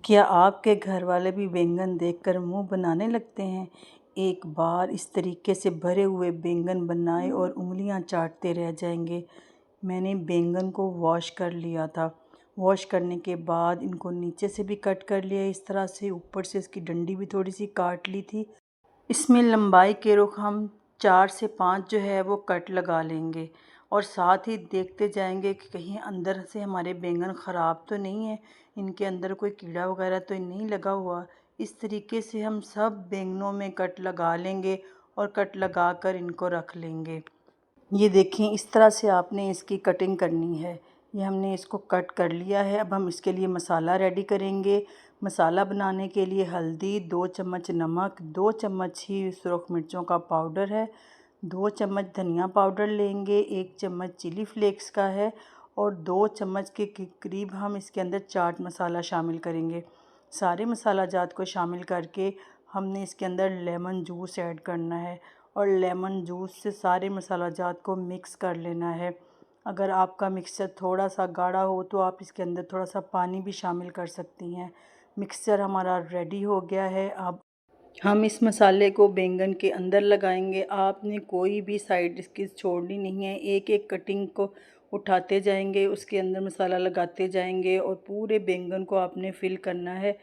क्या आपके घर वाले भी बैंगन देखकर मुंह बनाने लगते हैं? एक बार इस तरीके से भरे हुए बैंगन बनाए और उंगलियां चाटते रह जाएंगे। मैंने बैंगन को वॉश कर लिया था। वॉश करने के बाद इनको नीचे से भी कट कर लिया, इस तरह से ऊपर से इसकी डंडी भी थोड़ी सी काट ली थी। इसमें लंबाई के रुख हम 4 से 5 जो है वो कट लगा लेंगे और साथ ही देखते जाएंगे कि कहीं अंदर से हमारे बैंगन ख़राब तो नहीं है, इनके अंदर कोई कीड़ा वगैरह तो नहीं लगा हुआ। इस तरीके से हम सब बैंगनों में कट लगा लेंगे और कट लगा कर इनको रख लेंगे। ये देखें, इस तरह से आपने इसकी कटिंग करनी है। ये हमने इसको कट कर लिया है। अब हम इसके लिए मसाला रेडी करेंगे। मसाला बनाने के लिए हल्दी, 2 चम्मच नमक, 2 चम्मच ही सुरख मिर्चों का पाउडर है, 2 चम्मच धनिया पाउडर लेंगे, 1 चम्मच चिली फ्लेक्स का है और 2 चम्मच के करीब हम इसके अंदर चाट मसाला शामिल करेंगे। सारे मसाला जात को शामिल करके हमने इसके अंदर लेमन जूस ऐड करना है और लेमन जूस से सारे मसाला जात को मिक्स कर लेना है। अगर आपका मिक्सचर थोड़ा सा गाढ़ा हो तो आप इसके अंदर थोड़ा सा पानी भी शामिल कर सकती हैं। मिक्सचर हमारा रेडी हो गया है। अब हम इस मसाले को बैंगन के अंदर लगाएंगे। आपने कोई भी साइड इसकी छोड़नी नहीं है। एक एक कटिंग को उठाते जाएंगे, उसके अंदर मसाला लगाते जाएंगे और पूरे बैंगन को आपने फिल करना है।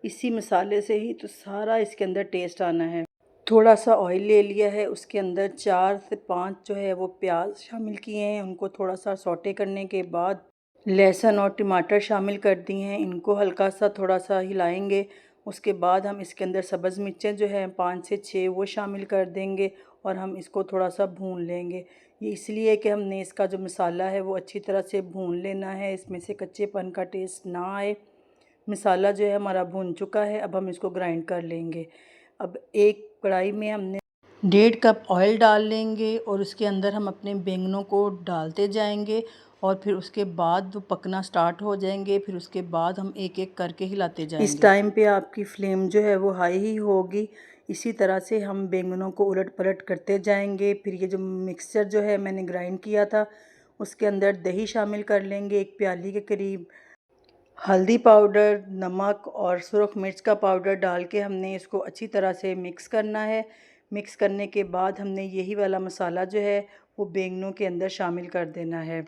इसी मसाले से ही तो सारा इसके अंदर टेस्ट आना है। थोड़ा सा ऑयल ले लिया है, उसके अंदर 4 से 5 जो है वो प्याज शामिल किए हैं। उनको थोड़ा सा सौटे करने के बाद लहसुन और टमाटर शामिल कर दिए हैं। इनको हल्का सा थोड़ा सा हिलाएंगे। उसके बाद हम इसके अंदर सब्ज़ मिर्चें जो है 5 से 6 वो शामिल कर देंगे और हम इसको थोड़ा सा भून लेंगे। ये इसलिए कि हमने इसका जो मसाला है वो अच्छी तरह से भून लेना है, इसमें से कच्चेपन का टेस्ट ना आए। मसाला जो है हमारा भून चुका है। अब हम इसको ग्राइंड कर लेंगे। अब एक कढ़ाई में हमने 1.5 कप ऑयल डाल लेंगे और उसके अंदर हम अपने बैंगनों को डालते जाएंगे और फिर उसके बाद वो पकना स्टार्ट हो जाएंगे। फिर उसके बाद हम एक एक करके हिलाते जाएंगे। इस टाइम पे आपकी फ्लेम जो है वो हाई ही होगी। इसी तरह से हम बैंगनों को उलट पलट करते जाएंगे। फिर ये जो मिक्सचर जो है मैंने ग्राइंड किया था उसके अंदर दही शामिल कर लेंगे, 1 प्याली के करीब। हल्दी पाउडर, नमक और सुरख मिर्च का पाउडर डाल के हमने इसको अच्छी तरह से मिक्स करना है। मिक्स करने के बाद हमने यही वाला मसाला जो है वो बैंगनों के अंदर शामिल कर देना है।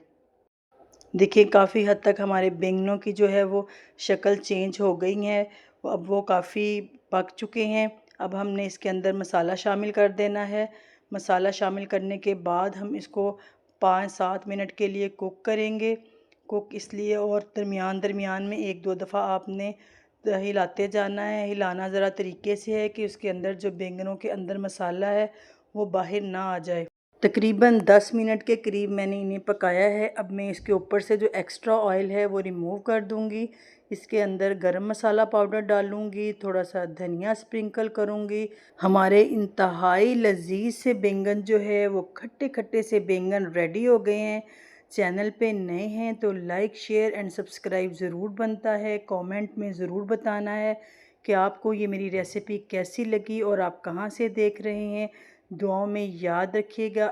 देखिए, काफ़ी हद तक हमारे बैंगनों की जो है वो शक्ल चेंज हो गई है। अब वो काफ़ी पक चुके हैं। अब हमने इसके अंदर मसाला शामिल कर देना है। मसाला शामिल करने के बाद हम इसको 5-7 मिनट के लिए कुक करेंगे। कुक इसलिए और दरमियान दरमियान में 1-2 दफ़ा आपने हिलाते जाना है। हिलाना ज़रा तरीके से है कि उसके अंदर जो बैंगनों के अंदर मसाला है वो बाहर ना आ जाए। तकरीबन 10 मिनट के करीब मैंने इन्हें पकाया है। अब मैं इसके ऊपर से जो एक्स्ट्रा ऑयल है वो रिमूव कर दूंगी। इसके अंदर गरम मसाला पाउडर डालूंगी, थोड़ा सा धनिया स्प्रिंकल करूंगी। हमारे इंतहाई लजीज से बैंगन जो है वो खट्टे खट्टे से बैंगन रेडी हो गए हैं। चैनल पे नए हैं तो लाइक, शेयर एंड सब्सक्राइब ज़रूर बनता है। कमेंट में ज़रूर बताना है कि आपको ये मेरी रेसिपी कैसी लगी और आप कहाँ से देख रहे हैं। दुआओं में याद रखिएगा।